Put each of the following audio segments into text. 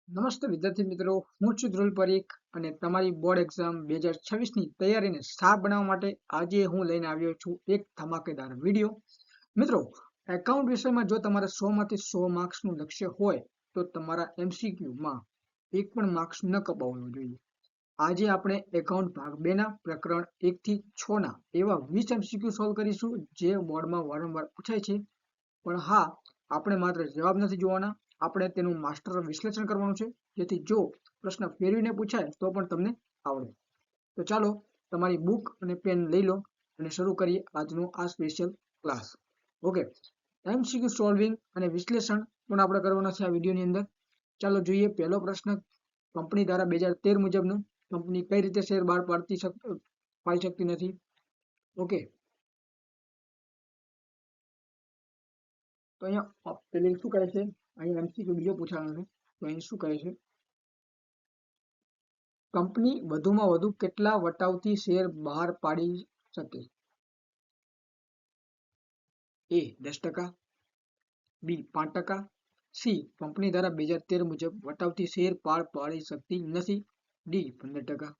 નમસ્તે વિદ્યાર્થી મિત્રો, હું છું ધ્રુલ પરીખ અને તમારી બોર્ડ એક્ઝામ 2026 ની તૈયારીને સાર બનાવવા માટે આજે હું લઈને આવ્યો છું એક ધમાકેદાર વિડીયો. મિત્રો, એકાઉન્ટ વિષયમાં જો તમારે 100 માંથી 100 માર્ક્સનું લક્ષ્ય હોય તો તમારા MCQ માં એક પણ માર્ક્સ ન કપાવવો જોઈએ. આજે આપણે એકાઉન્ટ ભાગ 2 ના પ્રકરણ 1 થી 6 ના એવા 20 MCQ સોલ્વ કરીશું જે બોર્ડમાં વારંવાર પૂછાય છે. પણ હા, આપણે માત્ર જવાબ નથી જોવાના, આપણે તેનું માસ્ટર વિશ્લેષણ કરવાનું છે, જેથી જો પ્રશ્ન ફેરવીને પૂછાય તો પણ તમને આવડે. તો ચાલો તમારી બુક અને પેન લઈ લો અને શરૂ કરીએ આજનો આ special class. Okay, MCQ solving અને વિશ્લેષણ પણ આપણે કરવાના છે આ વિડીયોની અંદર. ચાલો જોઈએ પહેલો પ્રશ્ન. કંપની ધારા 2013 મુજબનો કંપની કઈ રીતે શેર બહાર પાડી શકતી નથી. ઓકે, તો અહીંયા પેલી શું કહે છે, અહીંયા MCQ બીજો પૂછાવાનો છે. તો અહીં શું કહે છે, કંપની વધુમાં વધુ કેટલા વટાવથી શેર બહાર પાડી શકે? A 10%, B 5%, C કંપની ધારા 2013 મુજબ વટાવથી શેર બહાર પાડી શકતી નથી, D 15%.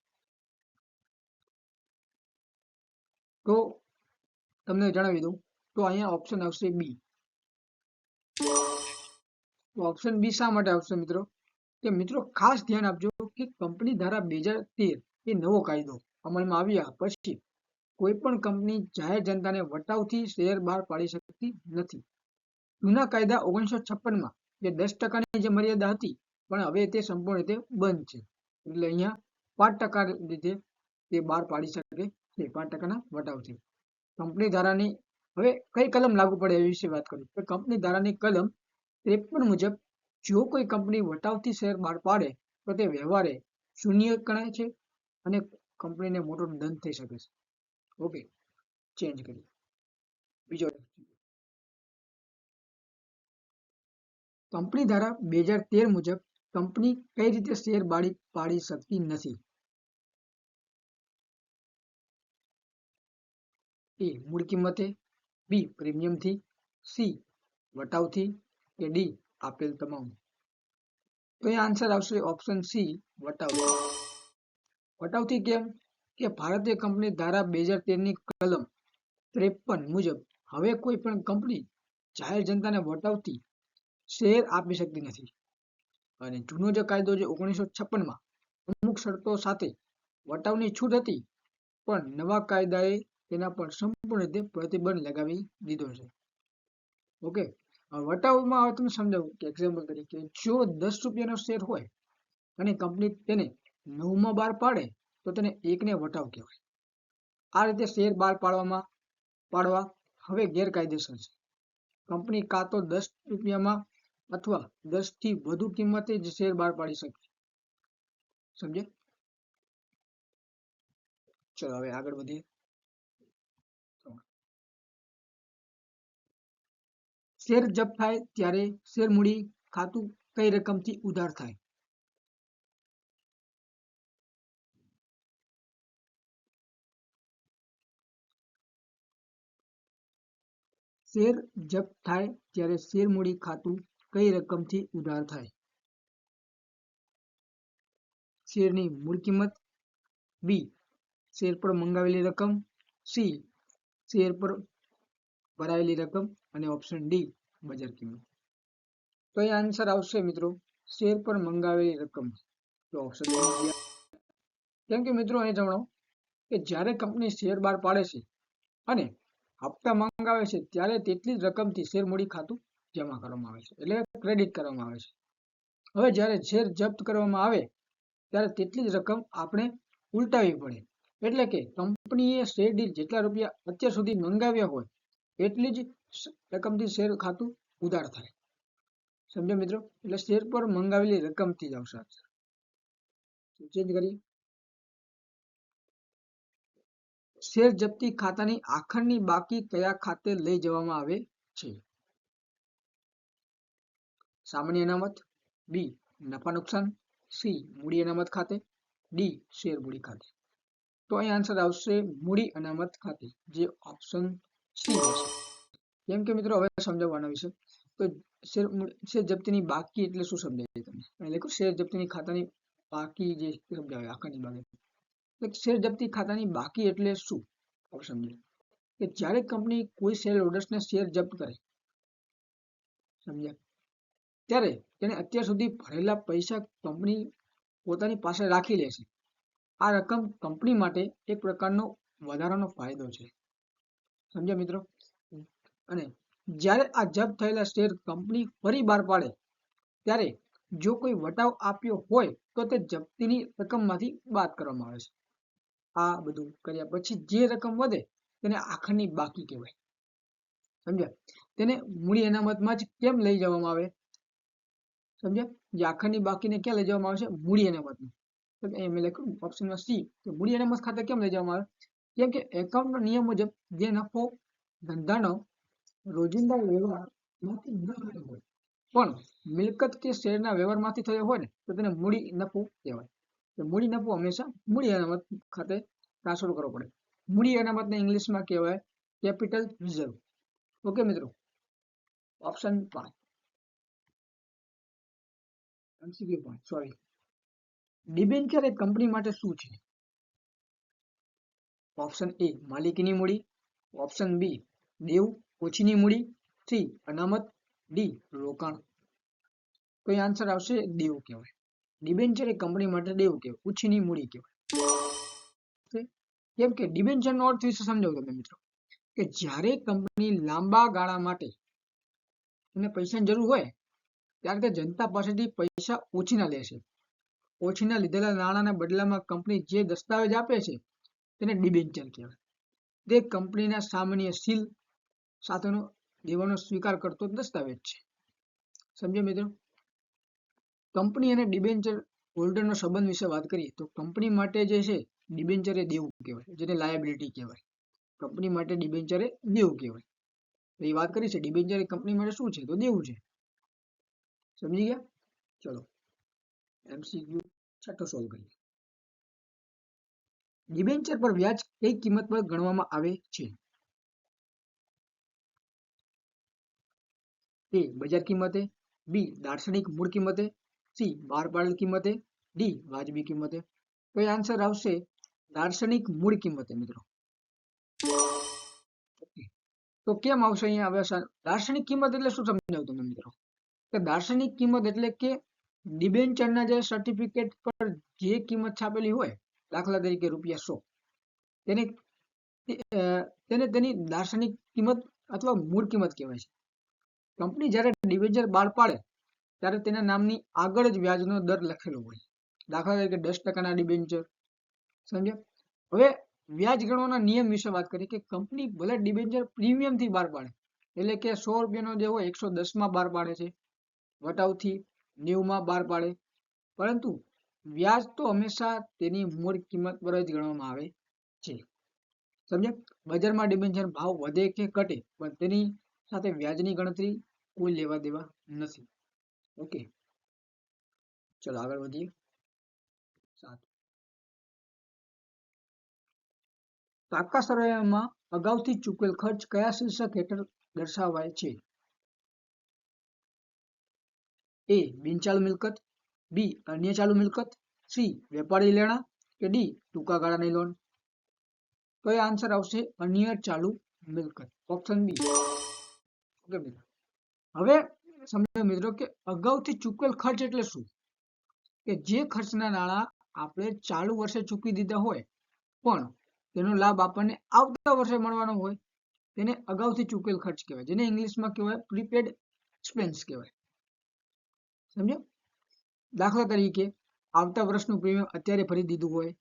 તો તમને જણાવી દઉં તો અહીંયા ઓપ્શન આવશે બી. ઓપ્શન બી શા માટે આવશે મિત્રો? કે મિત્રો ખાસ ધ્યાન આપજો કે કંપની ધારા 2013 એ નવો કાયદો અમલમાં આવ્યા પછી કોઈ પણ કંપની જાહેર જનતાને વટાવથી શેર બહાર પાડી શકતી નથી. જૂના કાયદા 1956માં જે 10%ની જે મર્યાદા હતી, પણ હવે તે સંપૂર્ણ રીતે બંધ છે. એટલે અહીંયા 5% રીતે તે બહાર પાડી શકે છે, 5%ના વટાવથી. કંપની ધારાની હવે કઈ કલમ લાગુ પડે એ વિશે વાત કરું તો કંપની ધારાની કલમ 53 મુજબ જો કોઈ કંપની વટાવથી શેર બહાર પાડે તો તે વ્યવહારે શૂન્ય ગણાય છે અને કંપનીને મોટો દંડ થઈ શકે છે. ઓકે, ચેન્જ કરીએ બીજો. કંપની ધારા 2013 મુજબ કંપની કઈ રીતે શેર પાડી શકતી નથી? A મૂળ કિંમતે, બી પ્રીમિયમથી, સી વટાવથી કે ડી આપેલ તમામ. તો એ આન્સર આવશે ઓપ્શન સી વટાવથી. વટાવથી કેમ? કે ભારતીય કંપની ધારા 2013 ની કલમ 53 મુજબ હવે કોઈ પણ કંપની જાહેર જનતાને વટાવથી શેર આપી શકતી નથી. અને જૂનો જે કાયદો જે 1956માં અમુક શરતો સાથે વટાવની છૂટ હતી, પણ નવા કાયદાએ તેના પર સંપૂર્ણ રીતે પ્રતિબંધ લગાવી દીધો છે. ઓકે, વટાવમાં હવે તમે સમજાવું કે એક્ઝામ્પલ તરીકે જો 10 રૂપિયાનો શેર હોય અને કંપની તેને 9માં બહાર પાડે તો તેને 1 ને વટાવ કહેવાય. આ રીતે શેર બહાર પાડવા હવે ગેરકાયદેસર છે. કંપની કાં તો 10 રૂપિયામાં અથવા 10 થી વધુ કિંમતે જ શેર બહાર પાડી શકે. સમજે? ચલો હવે આગળ વધીએ. શેર જપ્ત થાય ત્યારે શેર મૂડી ખાતું કઈ રકમથી ઉધાર થાય? શેર જપ્ત થાય ત્યારે શેર મૂડી ખાતું કઈ રકમથી ઉધાર થાય? શેરની મૂળ કિંમત, બી શેર પર મંગાવેલી રકમ, સી શેર પર ભરાયેલી રકમ અને ઓપ્શન ડી બજાર કિંમત. તો એ આન્સર આવશે મિત્રો શેર પર મંગાવેલી રકમ. તો ઓપ્શન કેમ કે મિત્રો અહીં જાણો કે જ્યારે કંપની શેર બહાર પાડે છે અને હપ્તા મંગાવે છે ત્યારે તેટલી જ રકમથી શેર મૂડી ખાતું જમા કરવામાં આવે છે, એટલે ક્રેડિટ કરવામાં આવે છે. હવે જ્યારે શેર જપ્ત કરવામાં આવે ત્યારે તેટલી જ રકમ આપણે ઉલટાવી પડે. એટલે કે કંપનીએ શેર દીઠ જેટલા રૂપિયા અત્યાર સુધી મંગાવ્યા હોય એટલી જ રકમથી શેર ખાતું ઉધાર થાય. સમજો મિત્રો? એટલે શેર પર મંગાવેલી રકમથી જ આવશે. ચેન્જ કરીએ. શેર જપ્તી ખાતાની આખરની બાકી કયા ખાતે લઈ જવામાં આવે છે? સામાન્ય અનામત, બી નફા નુકસાન, સી મૂડી અનામત ખાતે, ડી શેર મૂડી ખાતે. તો અહીં આન્સર આવશે મૂડી અનામત ખાતે, જે ઓપ્શન સી છે. કેમ કે મિત્રો હવે સમજાવવાના વિશે તો શેર જપ્તીની બાકી એટલે શું સમજાય તમને? એટલે કે શેર જપ્તીની ખાતાની બાકી જે સમજાવે આખાની બાકી. એટલે શેર જપ્તી ખાતાની બાકી એટલે શું? આપણે સમજીએ કે જ્યારે કંપની કોઈ શેર હોલ્ડર્સને શેર જપ્ત કરે, સમજ્યા, ત્યારે તેને અત્યાર સુધી ભરેલા પૈસા કંપની પોતાની પાસે રાખી લે છે. આ રકમ કંપની માટે એક પ્રકારનો વધારાનો ફાયદો છે. સમજ્યા મિત્રો? અને જ્યારે આ જપ્ત થયેલા શેર કંપની ફરી બહાર પાડે ત્યારે જો કોઈ વટાવ આપ્યો હોય તો તે જપ્તીની રકમમાંથી બાદ કરવામાં આવે છે. આ બધું કર્યા પછી જે રકમ વધે તેને આખરની બાકી કહેવાય. સમજ્યા? તેને મૂડી અનામતમાં જ કેમ લઈ જવામાં આવે? સમજ્યા? જે આખરની બાકીને ક્યાં લઈ જવામાં આવે છે? મૂડી અનામતમાં. તો મેં લખ્યું ઓપ્શનમાં સી, તો મૂડી અનામત ખાતે કેમ લઈ જવામાં આવે? કેમ કે એકાઉન્ટનો નિયમ મુજબ જે નફો ધંધાનો રોજિંદા વ્યવહારમાંથી ન થયો હોય પણ મિલકત કે શેરના વ્યવહારમાંથી થયો હોય ને તો તેને મૂડી નફો કહેવાય. તો મૂડી નફો હંમેશા મૂડી અનામત ખાતે ટ્રાન્સફર કરવો પડે. મૂડી અનામતને ઇંગ્લિશમાં કહેવાય કેપિટલ રિઝર્વ. ઓકે મિત્રો, option 5 MCQ point, sorry. Debenture એ કંપની માટે શું છે? ઓપ્શન એ માલિકીની મૂડી, ઓપ્શન બી દેવું ઓછીની મૂડી, સી અનામત, ડી રોકાણ. તો એ આન્સર આવશે દેવું કહેવાય. ડિબેન્ચર એ કંપની માટે દેવું કહેવાય, ઓછીની મૂડી કહેવાય. કેમ કે ડિબેન્ચરનો અર્થ વિશે સમજાવું તમને મિત્રો, કે જ્યારે કંપની લાંબા ગાળા માટે એને પૈસાની જરૂર હોય ત્યારે તે જનતા પાસેથી પૈસા ઓછીના લે છે. ઓછીના લીધેલા નાણાંના બદલામાં કંપની જે દસ્તાવેજ આપે છે તેને ડિબેન્ચર કહેવાય. તે કંપનીના સામાન્ય સીલ સાથેનો દેવાનો સ્વીકાર કરતો દસ્તાવેજ છે. સમજ્યા મિત્રો? કંપની અને ડિબેન્ચર હોલ્ડરનો સંબંધ વિશે વાત કરીએ તો કંપની માટે જે છે ડિબેન્ચર એ દેવું કહેવાય, જેને લાયબિલિટી કહેવાય. કંપની માટે ડિબેન્ચર એ દેવું કહેવાય. એ વાત કરી છે ડિબેન્ચર એ કંપની માટે શું છે? તો દેવું છે. સમજી ગયા? ચલો MCQ છઠ્ઠો સોલ્વ કરીએ. ડિબેન્ચર પર વ્યાજ કઈ કિંમત પર ગણવામાં આવે છે? એ બજાર કિંમતે, બી દાર્શનિક મૂળ કિંમતે, સી બહાર પાડેલ કિંમતે, ડી વાજબી કિંમતે. તો એ આન્સર આવશે દાર્શનિક મૂળ કિંમતે મિત્રો. તો કેમ આવશે અહીંયા? હવે દાર્શનિક કિંમત એટલે શું સમજાવું તમને મિત્રો? કે દાર્શનિક કિંમત એટલે કે ડિબેન્ચરના જે સર્ટિફિકેટ પર જે કિંમત છાપેલી હોય, દાખલા તરીકે ₹100, તેને તેની દાર્શનિક કિંમત અથવા મૂળ કિંમત કહેવાય છે. કંપની જ્યારે ડિબેન્ચર બહાર પાડે ત્યારે તેના નામની આગળ જ વ્યાજનો દર લખેલો હોય. દાખલા તરીકે 10% ડિબેન્ચર. સમજ્યા? હવે વ્યાજ ગણવાના નિયમ વિશે વાત કરીએ કે કંપની ભલે ડિબેન્ચર પ્રીમિયમથી બહાર પાડે, એટલે કે ₹100 જે હોય 110માં બહાર પાડે છે, વટાવથી 90માં બહાર પાડે, પરંતુ વ્યાજ તો હંમેશા તેની મૂળ કિંમત પર જ ગણવામાં આવે છે. સમજ્યા? બજારમાં ડિબેન્ચર ભાવ વધે કે ઘટે પણ તેની સાથે વ્યાજની ગણતરી કોઈ લેવા દેવા નથી. ઓકે, ચલો આગળ વધીએ. 7. પાકા સરવાળામાં અગાઉથી ચૂકવેલ ખર્ચ કયા શીર્ષક હેઠળ દર્શાવાય છે? એ બિનચાલુ મિલકત, બી અન્ય ચાલુ મિલકત, સી વેપારી લેણા કે ડી ટૂંકા ગાળાની લોન. તો એ આન્સર આવશે અન્ય ચાલુ મિલકત, ઓપ્શન બી. ઓકે મિત્રો, હવે સમજો મિત્રો કે અગાઉથી ચૂકવેલ ખર્ચ એટલે શું? કે જે ખર્ચના નાણાં આપણે ચાલુ વર્ષે ચૂકવી દીધા હોય પણ તેનો લાભ આપણને આવતા વર્ષે મળવાનો હોય તેને અગાઉથી ચૂકવેલ ખર્ચ કહેવાય, જેને ઇંગ્લિશમાં કહેવાય પ્રીપેડ એક્સપેન્સ કહેવાય. સમજો? દાખલા તરીકે આવતા વર્ષનું પ્રીમિયમ અત્યારે ભરી દીધું હોય,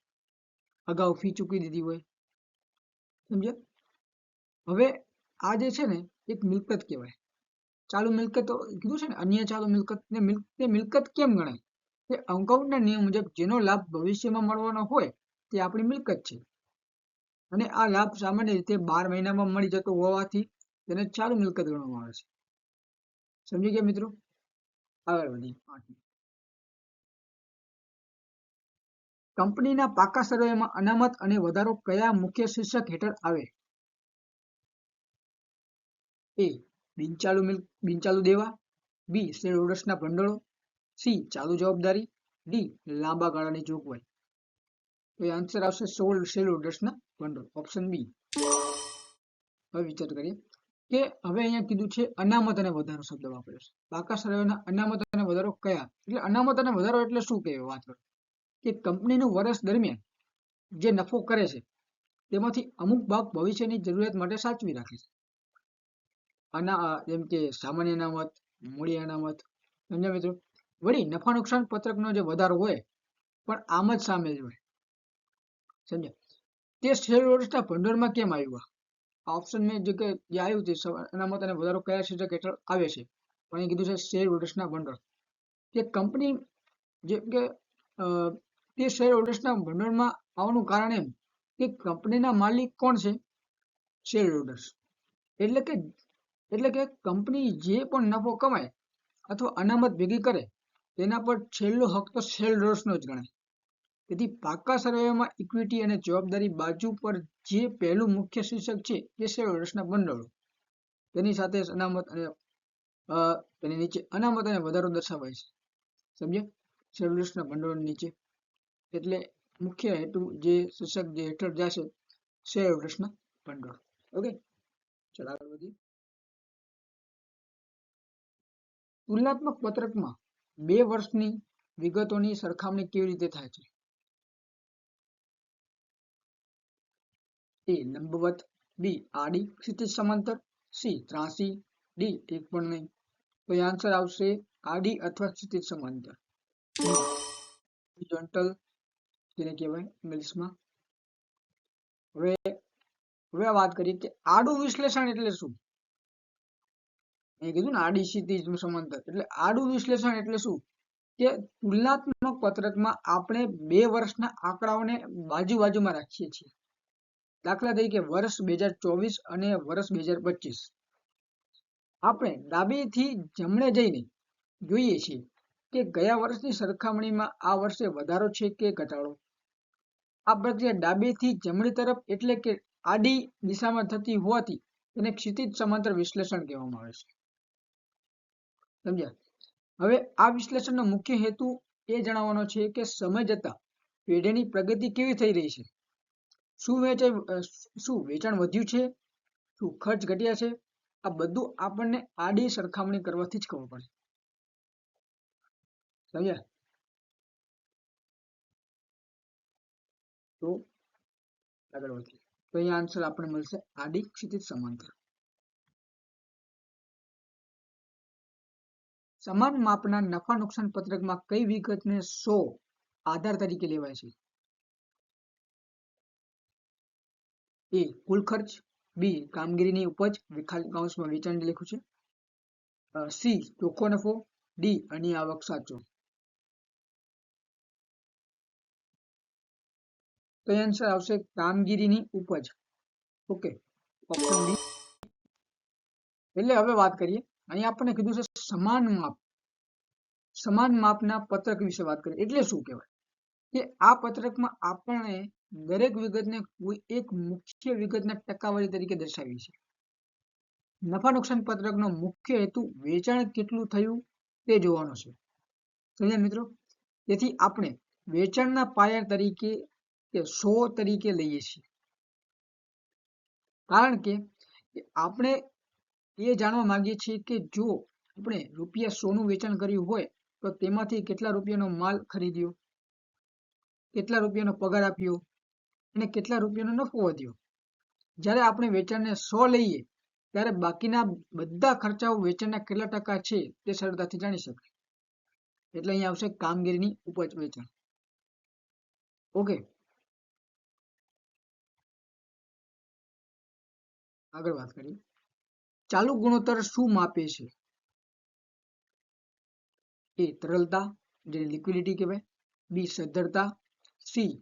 અગાઉ ફી ચૂકવી દીધી હોય. સમજો? હવે આ જે છે ને એક મિલકત કહેવાય. ચાલુ મિલકત તો કીધું છે ને, અન્ય ચાલુ મિલકત ને મિલકત કેમ ગણાય? કે એકાઉન્ટના નિયમ મુજબ જેનો લાભ ભવિષ્યમાં મળવાનો હોય તે આપણી મિલકત છે, અને આ લાભ સામાન્ય રીતે 12 મહિનામાં મળી જતો હોવાથી તેને ચાલુ મિલકત ગણવામાં આવે છે. સમજી ગયા મિત્રો? આગળ વધીએ. કંપનીના પાકા સરવાળામાં અનામત અને વધારો કયા મુખ્ય શીર્ષક હેઠળ આવે? એ બિનચાલુ દેવા, બી શેર હોલ્ડર્સના ભંડોળો, સી ચાલુ જવાબદારી, ડી લાંબા ગાળાની જોગવાઈ. તો એ આન્સર આવશે શેર હોલ્ડર્સના ભંડોળ, ઓપ્શન બી. હવે વિચાર કરીએ કે હવે અહીંયા કીધું છે અનામત અને વધારો શબ્દ વાપર્યો છે. પાકા સર્વેના અનામત અને વધારો કયા? એટલે અનામત અને વધારો એટલે શું કહેવાય? વાત કરો કે કંપનીનું વર્ષ દરમિયાન જે નફો કરે છે તેમાંથી અમુક ભાગ ભવિષ્યની જરૂરિયાત માટે સાચવી રાખે છે. જેમ કે સામાન્ય અનામત, મૂડી અનામત, સમજ્યા મિત્રો? વળી નફા નુકસાન પત્રકનો જે વધારો હોય પણ આમ જ સામેલ હોય, સમજ્યા? તે શેર હોલ્ડર્સના ભંડોળમાં કેમ આવ્યું? આ ઓપ્શન મેં જે આવ્યું છે અનામત અને વધારો કયા શીર્ષક હેઠળ આવે છે, પણ અહીં કીધું છે શેર હોલ્ડર્સના ભંડોળ. કે કંપની જેમ કે તે શેર હોલ્ડર્સના ભંડોળમાં આવવાનું કારણ એમ કે કંપનીના માલિક કોણ છે? Share holders. એટલે કે કંપની જે પણ નફો કમાય અથવા અનામત ભેગી કરે તેના પર છેલ્લો હક તો શેર હોલ્ડર્સનો જ ગણાય. તેથી પાકા સર્વેમાં ઇક્વિટી અને જવાબદારી બાજુ પર જે પહેલું મુખ્ય શીર્ષક છે તે શેર હોલ્ડર્સના ભંડોળો. તેની સાથે અનામત અને તેની નીચે અનામત અને વધારો દર્શાવાય છે, સમજ્યા? શેર હોલ્ડર્સના ભંડોળ નીચે એટલે મુખ્ય હેતુ જે શીર્ષક જે હેઠળ જશે શેર હોલ્ડર્સના ભંડોળ. ઓકે, ચાલો આગળ વધીએ. તુલનાત્મક પત્રકમાં 2 વર્ષની વિગતોની સરખામણી કેવી રીતે થાય છે? એ લંબવત, બી આડી ક્ષિતિજ સમાંતર, સી ત્રાંસી, ડી એક પણ નહીં. તો એ આન્સર આવશે આડી અથવા ક્ષિતિજ સમાંતર, હોરિઝોન્ટલ જેને કહેવાય ઇંગ્લિશમાં. હવે વાત કરીએ કે આડું વિશ્લેષણ એટલે શું? મેં કીધું ને આડી ક્ષિતિજ સમાંતર, એટલે આડું વિશ્લેષણ એટલે શું? કે તુલનાત્મક પત્રકમાં આપણે 2 વર્ષના આંકડાઓને બાજુમાં રાખીએ છીએ. દાખલા તરીકે વર્ષ 2024 અને વર્ષ 2025. આપણે ડાબેથી જમણે જઈને જોઈએ છીએ કે ગયા વર્ષની સરખામણીમાં આ વર્ષે વધારો છે કે ઘટાડો. આ પ્રક્રિયા ડાબેથી જમણી તરફ એટલે કે આડી દિશામાં થતી હોવાથી તેને ક્ષિતિજ સમાંતર વિશ્લેષણ કહેવામાં આવે છે, સમજ્યા? હવે આ વિશ્લેષણનો મુખ્ય હેતુ એ જણાવવાનો છે કે સમય જતા પેઢીની પ્રગતિ કેવી થઈ રહી છે. શું વેચાણ વધ્યું છે? શું ખર્ચ ઘટ્યા છે? આ બધું આપણને આડી સરખામણી કરવાથી જ ખબર પડે, સમજ્યા? તો આગળ વધીએ. તો અહીંયા આન્સર આપણને મળશે આડી ક્ષિતિજ સમાંતર. સમાન માપના નફા નુકસાન પત્રકમાં કઈ વિગતને 100 આધાર તરીકે લેવાય છે? એ કુલ ખર્ચ, બી કામગીરીની ઉપજ ખાલી કૌંસમાં વેચાણ લખ્યું છે, સી ચોખ્ખો નફો, ડી અન્ય આવક સાચો. તો આન્સર આવશે કામગીરીની ઉપજ. Okay, option B. એટલે હવે વાત કરીએ, અહીંયા આપણને કીધું છે સમાન માપના પત્રક વિશે વાત કરીએ. એટલે શું કહેવાય? કે આ પત્રકમાં આપણે દરેક વિગતને કોઈ એક મુખ્ય વિગતના ટકાવારી તરીકે દર્શાવી છે. નફા નુકસાન પત્રકનો મુખ્ય હેતુ વેચાણ કેટલું થયું તે જોવાનો છે, સમજ્યા મિત્રો? તેથી આપણે વેચાણના પાયા તરીકે 100 તરીકે લઈએ છીએ, કારણ કે આપણે એ જાણવા માંગીએ છીએ કે જો આપણે રૂપિયા 100 નું વેચાણ કર્યું હોય તો તેમાંથી કેટલા રૂપિયાનો માલ ખરીદ્યો, કેટલા રૂપિયાનો પગાર આપ્યો અને કેટલા રૂપિયાનો નફો વધ્યો. જ્યારે આપણે વેચાણને 100 લઈએ ત્યારે બાકીના બધા ખર્ચાઓ વેચાણના કેટલા ટકા છે તે સરળતાથી જાણી શકાય. એટલે અહીંયા આવશે કામગીરીની ઉપજ વેચાણ. ઓકે, આગળ વાત કરીએ. ચાલુ ગુણોત્તર શું માપે છે? એ તરલતા જેને લિક્વિડિટી કહેવાય, બી સદ્ધરતા, સી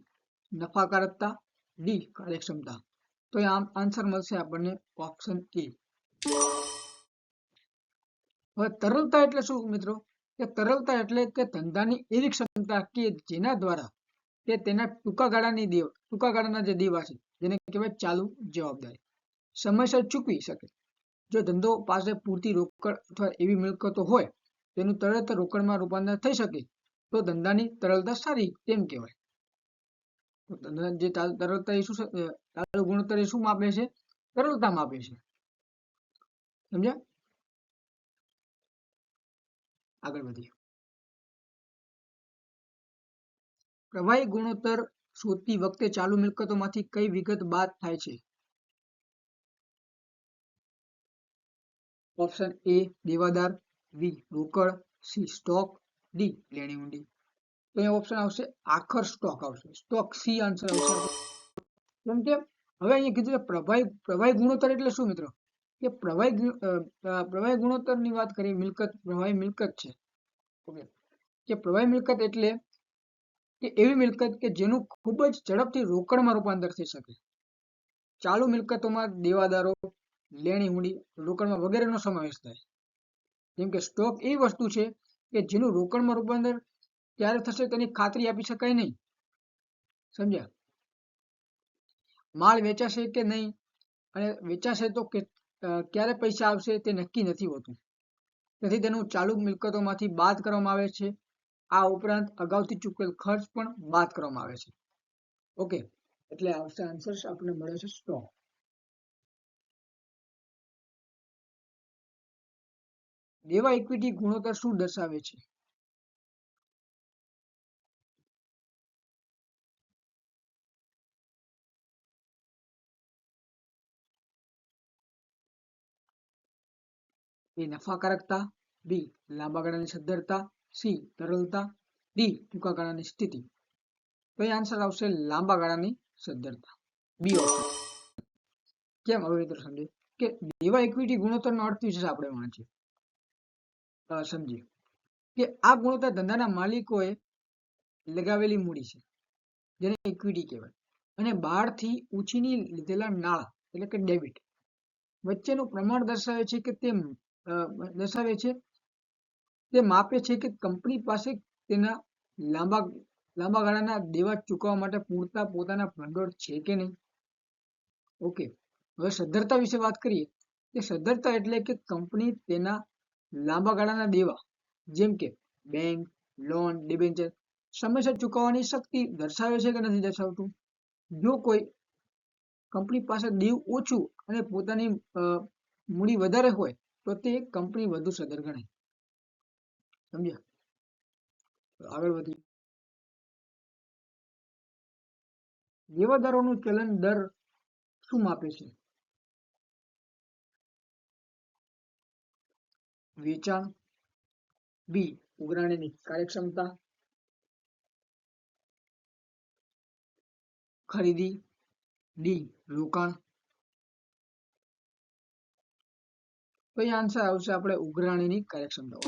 નફાકારકતા, ડી કાર્યક્ષમતા. તો આન્સર મળશે આપણને ઓપ્શન એ. હવે તરલતા એટલે શું મિત્રો? કે તરલતા એટલે કે ધંધાની એવી ક્ષમતા કે જેના દ્વારા તે તેના ટૂંકા ગાળાના જે દેવા છે જેને કહેવાય ચાલુ જવાબદારી સમયસર ચૂકવી શકે. જો ધંધો પાસે પૂરતી રોકડ અથવા એવી મિલકતો હોય તેનું તરત રોકડમાં રૂપાંતર થઈ શકે તો ધંધાની તરલતા સારી તેમ કહેવાય. જે તરલતા એ શું ચાલુ ગુણોત્તર એ શું માપે છે? તરલતા માપે છે. સમજ્યા? આગળ વધીએ. પ્રવાહી ગુણોત્તર શોધતી વખતે ચાલુ મિલકતોમાંથી કઈ વિગત બાદ થાય છે? ઓપ્શન એ દેવાદાર, બી રોકડ, સી સ્ટોક, ડી લેણી ઊંડી. તો અહીંયા ઓપ્શન આવશે આખર સ્ટોક આવશે. સ્ટોક સી આન્સર આવશે. કેમ કે હવે અહીંયા કીધું છે પ્રવાહી ગુણોત્તર એટલે શું મિત્રો? કે પ્રવાહી ગુણોત્તર ની વાત કરીએ, પ્રવાહી મિલકત છે. ઓકે, કે પ્રવાહી મિલકત એટલે કે એવી મિલકત કે જેનું ખૂબ જ ઝડપથી રોકડમાં રૂપાંતર થઈ શકે. ચાલુ મિલકતોમાં દેવાદારો, લેણી ઊંડી, રોકડમાં વગેરેનો સમાવેશ થાય. જેમ કે સ્ટોક એવી વસ્તુ છે કે જેનું રોકડમાં રૂપાંતર ક્યારે થશે તેની ખાતરી આપી શકાય નહીં. સમજ્યા? માલ વેચાશે કે નહીં અને વેચાશે તો ક્યારે પૈસા આવશે તે નક્કી નથી હોતું. તેથી તેનું ચાલુ મિલકતોમાંથી બાદ કરવામાં આવે છે. આ ઉપરાંત અગાઉથી ચૂકવેલ ખર્ચ પણ બાદ કરવામાં આવે છે. ઓકે, એટલે આવશે આન્સર આપણને મળે છે સ્ટોક. દેવા ઇક્વિટી ગુણોત્તર શું દર્શાવે છે? એ નફાકારકતા, બી લાંબા ગાળાની સદ્ધરતા, સી તરલતા, ડી ટૂંકા ગાળાની સ્થિતિ. તો એ આન્સર આવશે લાંબા ગાળાની સદ્ધરતા, બી ઓપ્શન. કેમ? હવે મિત્રો સમજે કે દેવા ઇક્વિટી ગુણોત્તરનો અર્થ વિશે આપણે વાંચીએ, સમજીએ કે આ ગુણોત્તર ધંધાના માલિકોએ લગાવેલી મૂડી છે જેને ઇક્વિટી કહેવાય, અને બહારથી ઉછીની લીધેલા નાણાં એટલે કે ડેબિટ વચ્ચેનું પ્રમાણ દર્શાવે છે કે તે માપે છે કે કંપની પાસે તેના લાંબા ગાળાના દેવા ચૂકવવા માટે પૂરતા પોતાના ભંડોળ છે કે નહીં. ઓકે, હવે સદ્ધરતા વિશે વાત કરીએ. કે સદ્ધરતા એટલે કે કંપની તેના લાંબા ગાળાના દેવા જેમ કે બેંક, લોન, ડિબેન્ચર સમયસર ચૂકવવાની શક્તિ દર્શાવે છે કે નથી દર્શાવતું. જો કોઈ કંપની પાસે દેવું ઓછું અને પોતાની મૂડી વધારે હોય તો તે કંપની વધુ સદ્ધર ગણાય. સમજ્યા? આગળ વધીએ. દેવાદારોનું ચલન દર શું માપે છે? વેચાણ, બી ઉઘરાણીની કાર્યક્ષમતા, ખરીદી, ડી રોકાણ. તો એ આન્સર આવશે આપણે ઉઘરાણીની કાર્યક્ષમતા.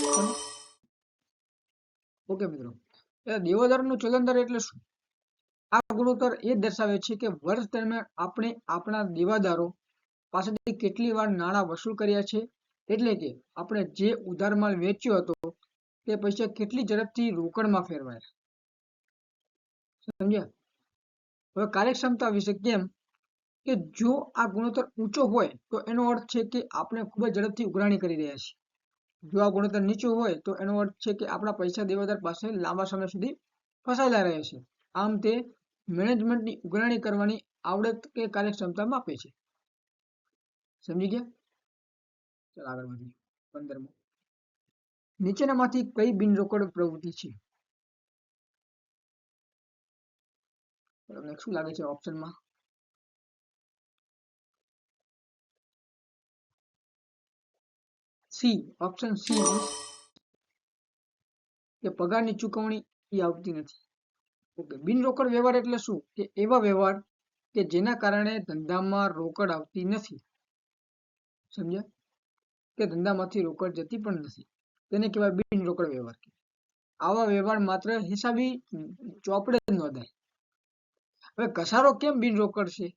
ઓકે મિત્રો, દેવાદારોનું ચલન દર એટલે શું? આ ગુણોત્તર એ દર્શાવે છે કે વર્ષ દરમિયાન આપણે આપણા દેવાદારો પાસેથી કેટલી વાર નાણાં વસૂલ કર્યા છે, એટલે કે આપણે જે ઉધાર માલ વેચ્યો હતો તે પૈસા કેટલી ઝડપથી રોકડમાં ફેરવાયા. સમજ્યા? હવે કાર્યક્ષમતા વિશે કેમ કે જો આ ગુણોત્તર ઊંચો હોય તો એનો અર્થ છે કે આપણે ખૂબ જ ઝડપથી ઉઘરાણી કરી રહ્યા છીએ. જો આ ગુણોત્તર નીચો હોય તો એનો અર્થ છે કે આપણા પૈસા દેવાદાર પાસે લાંબા સમય સુધી ફસાયેલા રહે છે. આમ તે મેનેજમેન્ટની ઉઘરાણી કરવાની આવડત કે કાર્યક્ષમતા માપે છે. સમજી ગયા? ચાલો આગળ વધીએ. 15મો, નીચેનામાંથી કઈ બિનરોકડ પ્રવૃત્તિ છે? તમને શું લાગે છે ઓપ્શનમાં? સી, ઓપ્શન સી કે પગારની ચૂકવણી એ આવતી નથી. ઓકે, બિનરોકડ વ્યવહાર એટલે શું? કે એવા વ્યવહાર કે જેના કારણે ધંધામાં રોકડ આવતી નથી. સમજ્યા? કે ધંધામાંથી રોકડ જતી પણ નથી, તેને કહેવાય બિનરોકડ વ્યવહાર. આવા વ્યવહાર માત્ર હિસાબી ચોપડે જ નોંધાય. હવે ઘસારો કેમ બિનરોકડ છે?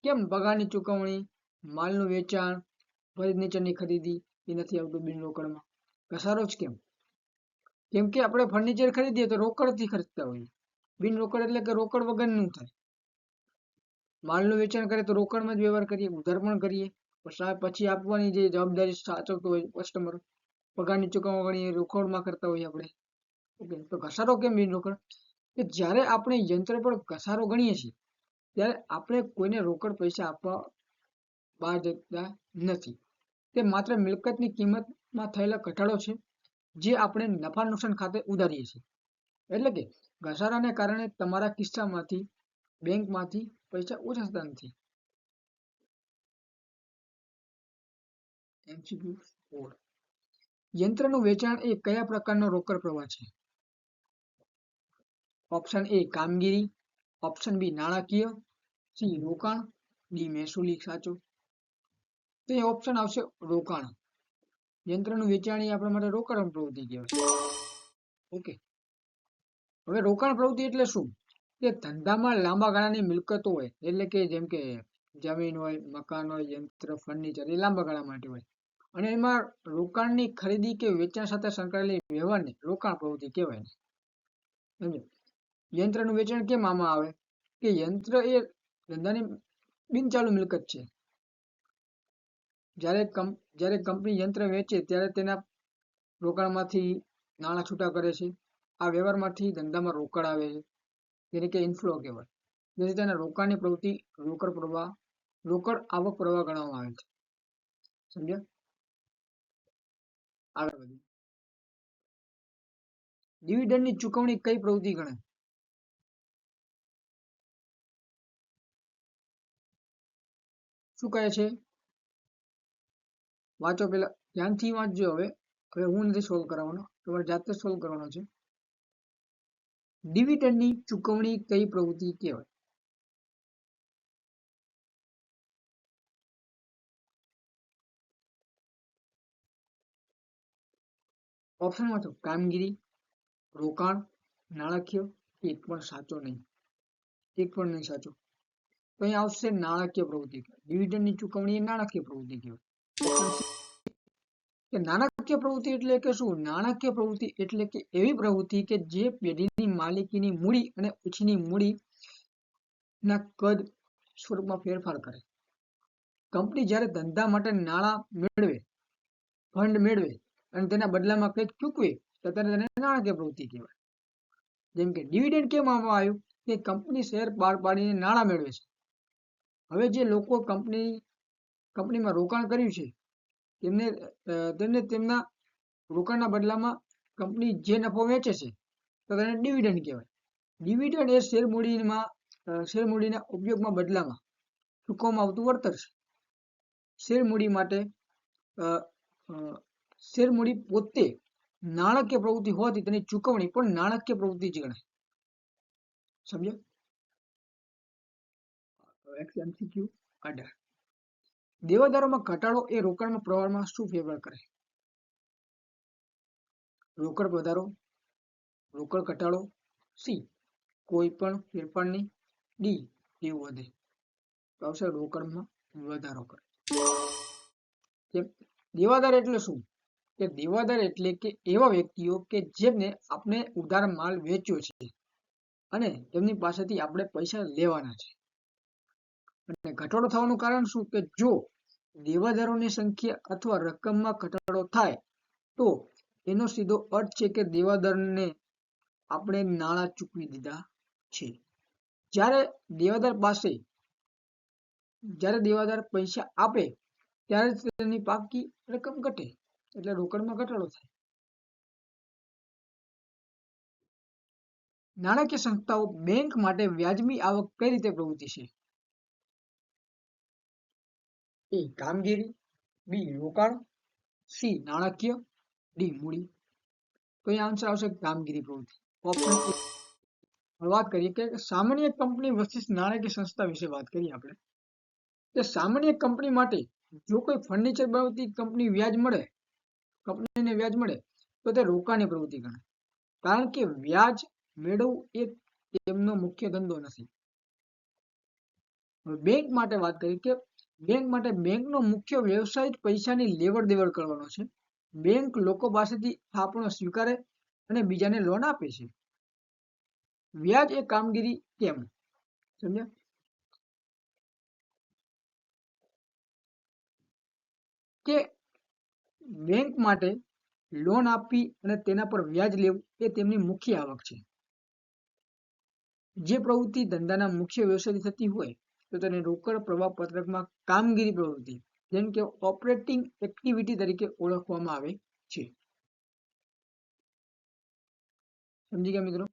કેમ પગારની ચૂકવણી, માલનું વેચાણ, ફર્નિચરની ખરીદી એ નથી આવતું બિનરોકડમાં? ઘસારો જ કેમ? કેમ કે આપણે ફર્નિચર ખરીદીએ તો રોકડથી ખરીદતા હોઈએ. બિનરોકડ એટલે કે રોકડ વગરનું થાય. માલનું વેચાણ કરીએ તો રોકડમાં જ વ્યવહાર કરીએ, ઉધાર પણ કરીએ. પછી આપવાની જે જવાબદારી સાચવતો હોય કસ્ટમર, પગારની ચુકવણી રોકડમાં કરતા હોઈએ આપણે. ઓકે, તો ઘસારો કેમ બિન રોકડ? કે જ્યારે આપણે યંત્ર પર ઘસારો ગણીએ છીએ ત્યારે આપણે કોઈને રોકડ પૈસા આપવા બહાર જતા નથી. તે માત્ર મિલકતની કિંમતમાં થયેલા ઘટાડો છે જે આપણે નફા નુકસાન ખાતે ઉધારીએ છીએ. એટલે કે ઘસારાને કારણે તમારા કિસ્સામાંથી બેંકમાંથી પૈસા ઓછા થતા નથી. MCQ 4. યંત્રનું વેચાણ એ કયા પ્રકારનો રોકડ પ્રવાહ છે? ઓપ્શન એ કામગીરી, ઓપ્શન બી નાણાકીય, સી રોકાણ, ડી મહેસૂલી. સાચો તો એ ઓપ્શન આવશે રોકાણ. યંત્રનું વેચાણ એ આપણા માટે રોકાણ પ્રવૃત્તિ કહેવાય. ઓકે, હવે રોકાણ પ્રવૃત્તિ એટલે શું? કે ધંધામાં લાંબા ગાળાની મિલકતો હોય, એટલે કે જેમ કે જમીન હોય, મકાન હોય, યંત્ર, ફર્નિચર, એ લાંબા ગાળા માટે હોય અને એમાં રોકાણની ખરીદી કે વેચાણ સાથે સંકળાયેલી વ્યવહારને રોકાણ પ્રવૃત્તિ કહેવાય. સમજો, યંત્રનું વેચાણ કેમ આમાં આવે? કે યંત્ર એ ધંધાની બિનચાલુ મિલકત છે. જ્યારે કંપની યંત્ર વેચે ત્યારે તેના રોકાણમાંથી નાણાં છૂટા કરે છે. આ વ્યવહારમાંથી ધંધામાં રોકડ આવે છે, જેને કે ઇનફ્લો કહેવાય. જેથી તેના રોકાણની પ્રવૃત્તિ રોકડ આવક પ્રવાહ ગણવામાં આવે છે. સમજ્યા? આગળ વધીએ. ડિવિડન્ડની ચુકવણી કઈ પ્રવૃત્તિ ગણાય? શું કહે છે? વાંચો, પેલા ધ્યાનથી વાંચજો. હવે હું નથી સોલ્વ કરાવવાનો, તમારે જાતે સોલ્વ કરવાનો છે. ડિવિડન્ડની ચુકવણી કઈ પ્રવૃત્તિ કહેવાય? ઓપ્શન વાંચો. કામગીરી, રોકાણ, નાણાકીય, એક પણ સાચો નહીં. એક પણ નહીં સાચો. તો અહીંયા આવશે નાણાકીય પ્રવૃત્તિ. ડિવિડન્ડની ચુકવણી એ નાણાકીય પ્રવૃત્તિ કહેવાય. કે નાણાકીય પ્રવૃત્તિ એટલે કે શું? નાણાકીય પ્રવૃત્તિ એટલે કે એવી પ્રવૃત્તિ કે જે પેઢીની માલિકીની મૂડી અને ઉછીની મૂડી ના કદ સ્વરૂપમાં ફેરફાર કરે. કંપની જ્યારે ધંધા માટે નાણાં મેળવે, ફંડ મેળવે અને તેના બદલામાં કંઈક ચૂકવે તો તેને નાણાકીય પ્રવૃત્તિ કહેવાય. જેમ કે ડિવિડન્ડ કેમ આપવામાં આવ્યું? કે કંપની શેર બહાર પાડીને નાણાં મેળવે છે. હવે જે લોકો કંપનીમાં રોકાણ કર્યું છે તેમને તેમના રોકાણના બદલામાં કંપની જે નફો વેચે છે તો તેને ડિવિડન્ડ કહેવાય. ડિવિડન્ડ એ શેરમૂડીના ઉપયોગમાં બદલામાં ચૂકવવામાં આવતું વળતર છે. શેરમૂડી પોતે નાણાકીય પ્રવૃત્તિ હોવાથી તેની ચૂકવણી પણ નાણાકીય પ્રવૃત્તિ જ ગણાય. સમજો? MCQ 18. દેવાદારોમાં ઘટાડો એ રોકાણના પ્રવાહમાં શું ફેરફાર કરે? રોકડ વધારો, રોકડ ઘટાડો, સી કોઈ પણ ફેરફાર નહીં, ડી દેવું વધે. તો આવશે રોકડમાં વધારો કરે. દેવાદાર એટલે શું? કે દેવાદાર એટલે કે એવા વ્યક્તિઓ કે જેમને આપણે ઉધાર માલ વેચ્યો છે અને તેમની પાસેથી આપણે પૈસા લેવાના છે. અને ઘટાડો થવાનું કારણ શું? કે જો દેવાદારોની સંખ્યા અથવા રકમમાં ઘટાડો થાય તો એનો સીધો અર્થ છે કે દેવાદારને આપણે નાણાં ચૂકવી દીધા છે. જ્યારે દેવાદાર પૈસા આપે ત્યારે તેની બાકી રકમ ઘટે, એટલે રોકડમાં ઘટાડો થાય. નાણાકીય સંસ્થાઓ બેંક માટે વ્યાજબી આવક કઈ રીતે પ્રવૃત્તિ છે? એ કામગીરી, બી રોકાણ, સી નાણાકીય, ડી મૂડી. તો અહીંયા આન્સર આવશે કામગીરી પ્રવૃત્તિ. Option A. વાત કરીએ કે સામાન્ય કંપની વર્સિસ નાણાકીય સંસ્થા વિશે વાત કરીએ આપણે. કે સામાન્ય કંપની માટે જો કોઈ ફર્નિચર બનાવતી કંપનીને વ્યાજ મળે તો તે રોકાણની પ્રવૃત્તિ ગણાય. કારણ કે વ્યાજ મેળવવું એ તેમનો મુખ્ય ધંધો નથી. બેંક માટે વાત કરીએ કે બેંકનો મુખ્ય વ્યવસાય જ પૈસાની લેવડ દેવડ કરવાનો છે. બેંક લોકો પાસેથી થાપણો સ્વીકારે અને બીજાને લોન આપે છે. વ્યાજ એ કામગીરી કેમ? સમજ્યા? કે બેંક માટે લોન આપવી અને તેના પર વ્યાજ લેવું એ તેમની મુખ્ય આવક છે. જે પ્રવૃત્તિ ધંધાના મુખ્ય વ્યવસાયથી થતી હોય તો તેને રોકડ પ્રવાહ પત્રકમાં કામગીરી પ્રવૃત્તિ જેમ કે ઓપરેટિંગ એક્ટિવિટી તરીકે ઓળખવામાં આવે છે. સમજી ગયા મિત્રો?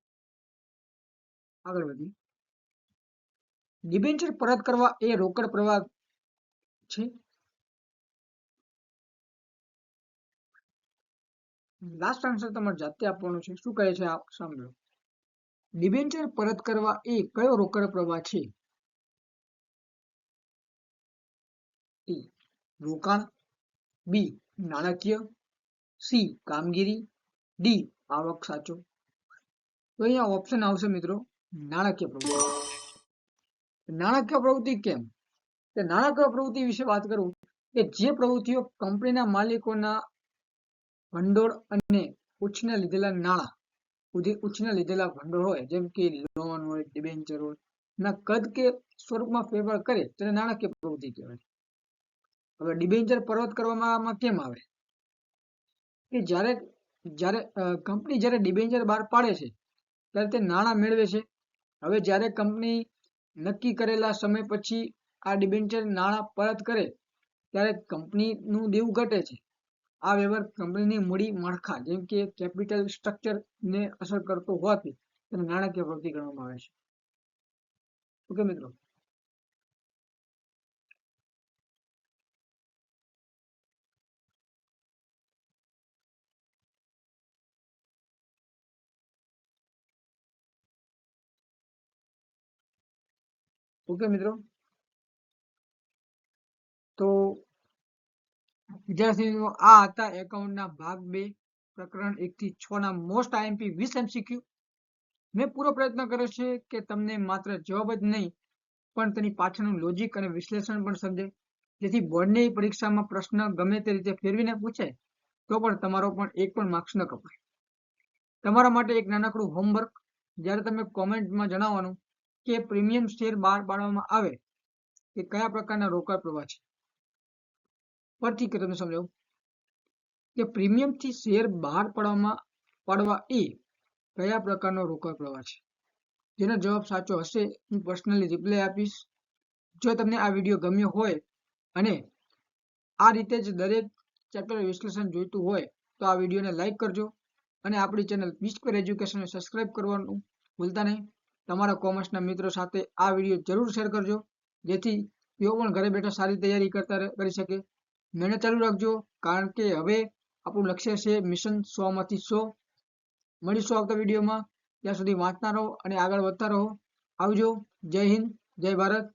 આગળ વધીએ. ડિબેન્ચર પરત કરવા એ રોકડ પ્રવાહ છે. લાસ્ટ આન્સર તમારે જાતે આપવાનો છે. શું કહે છે આ સાંભળો. ડિબેન્ચર પરત કરવા એ કયો રોકડ પ્રવાહ છે? ટી રોકાણ, બી નાણાકીય, સી કામગીરી, ડી આવક. સાચો. તો અહીંયા ઓપ્શન આવશે મિત્રો નાણાકીય પ્રવૃત્તિ. નાણાકીય પ્રવૃત્તિ કેમ? કે નાણાકીય પ્રવૃત્તિ વિશે વાત કરું કે જે પ્રવૃત્તિઓ કંપનીના માલિકોના ભંડોળ અને ઉછીના લીધેલા નાણાં ઉછીના લીધેલા ભંડોળ હોય જેમ કે લોન હોય, ડિબેન્ચર હોય ના કદ કે સ્વરૂપમાં ફેરફાર કરે તેને નાણાકીય પ્રવૃત્તિ કહેવાય. હવે ડિબેન્ચર પરત કરવામાં કેમ આવે? કે જ્યારે જ્યારે કંપની જ્યારે ડિબેન્ચર બહાર પાડે છે ત્યારે તે નાણાં મેળવે છે. હવે જ્યારે કંપની નક્કી કરેલા સમય પછી આ ડિબેન્ચર નાણાં પરત કરે ત્યારે કંપનીનું દેવું ઘટે છે. આ વ્યવહાર કંપનીની મૂડી માળખા જેમ કે કેપિટલ સ્ટ્રક્ચર ને અસર કરતો હોવાથી તેને નાણાકીય પ્રવૃત્તિ ગણવામાં આવે છે. ઓકે મિત્રો. ઓકે મિત્રો. તો વિદ્યાર્થીઓ આ હતા એકાઉન્ટના ભાગ 2 પ્રકરણ 1 થી 6 ના મોસ્ટ આઈએમપી 20 MCQ. મેં પૂરો પ્રયત્ન કર્યો છે કે તમને માત્ર જવાબ જ નહીં પણ તેની પાછળનું લોજિક અને વિશ્લેષણ પણ સમજે, જેથી બોર્ડની પરીક્ષામાં પ્રશ્ન ગમે તે રીતે ફેરવીને પૂછે તો પણ તમારો પણ એક પણ માર્ક્સ ન કપાય. તમારા માટે એક નાનકડું હોમવર્ક. જ્યારે તમે કોમેન્ટમાં જણાવવાનું કે પ્રીમિયમ શેર બહાર પાડવામાં આવે કે કયા પ્રકારના રોકડ પ્રવાહ છે. પરથી કે તમને સમજાવું કે પ્રીમિયમથી શેર બહાર પાડવા એ કયા પ્રકારનો રોકડ પ્રવાહ છે. જેનો જવાબ સાચો હશે હું પર્સનલી રિપ્લાય આપીશ. જો તમને આ વિડીયો ગમ્યો હોય અને આ રીતે જ દરેક ચેપ્ટર વિશ્લેષણ જોઈતું હોય તો આ વિડીયોને લાઈક કરજો અને આપણી ચેનલ વિસ્પર એજ્યુકેશનને સબસ્ક્રાઇબ કરવાનું ભૂલતા નહીં. તમારા કોમર્સના મિત્રો સાથે આ વિડીયો જરૂર શેર કરજો જેથી તેઓ પણ ઘરે બેઠા સારી તૈયારી કરી શકે. મહેનત ચાલુ રાખજો કારણ કે હવે આપણું લક્ષ્ય છે મિશન 100 માંથી 100. મળીશું આવતા વિડીયોમાં. ત્યાં સુધી વાંચતા રહો અને આગળ વધતા રહો. આવજો. જય હિન્દ, જય ભારત.